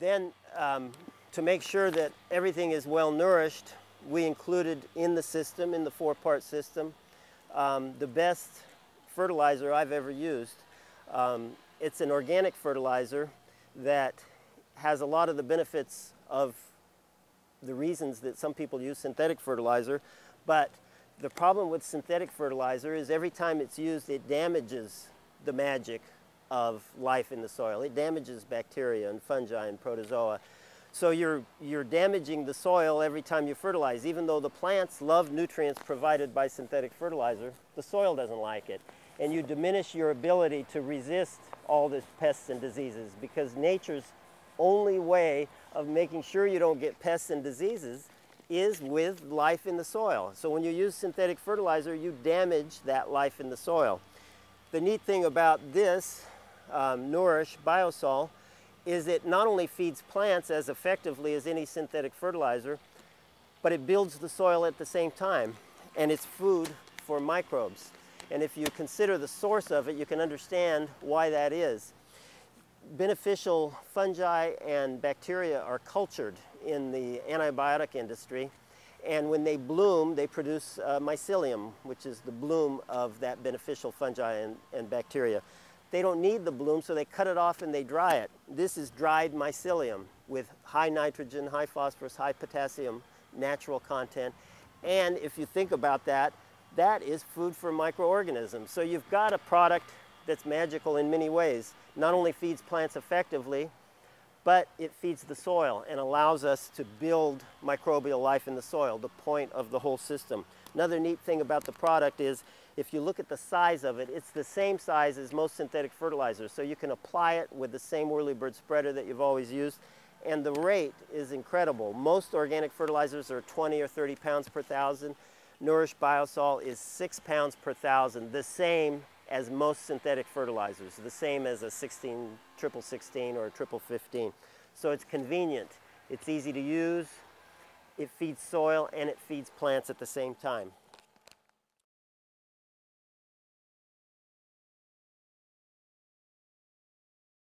Then, to make sure that everything is well nourished, we included in the system, in the 4-part system, the best fertilizer I've ever used. It's an organic fertilizer that has a lot of the benefits of the reasons that some people use synthetic fertilizer, but the problem with synthetic fertilizer is every time it's used, it damages the magic of life in the soil. It damages bacteria and fungi and protozoa. So you're damaging the soil every time you fertilize. Even though the plants love nutrients provided by synthetic fertilizer, the soil doesn't like it. And you diminish your ability to resist all the pests and diseases, because nature's only way of making sure you don't get pests and diseases is with life in the soil. So when you use synthetic fertilizer, you damage that life in the soil. The neat thing about this Nourish Biosol is it not only feeds plants as effectively as any synthetic fertilizer, but it builds the soil at the same time, and it's food for microbes. And if you consider the source of it, you can understand why that is. Beneficial fungi and bacteria are cultured in the antibiotic industry, and when they bloom, they produce mycelium, which is the bloom of that beneficial fungi and bacteria. They don't need the bloom, so they cut it off and they dry it. This is dried mycelium with high nitrogen, high phosphorus, high potassium, natural content. And if you think about that, that is food for microorganisms. So you've got a product that's magical in many ways. Not only feeds plants effectively, but it feeds the soil and allows us to build microbial life in the soil, the point of the whole system. Another neat thing about the product is if you look at the size of it, it's the same size as most synthetic fertilizers. So you can apply it with the same whirlybird spreader that you've always used. And the rate is incredible. Most organic fertilizers are 20 or 30 pounds per thousand. Nourish Biosol is 6 pounds per thousand, the same as most synthetic fertilizers, the same as a 16-triple-16 or a triple-15. So it's convenient, it's easy to use, it feeds soil, and it feeds plants at the same time.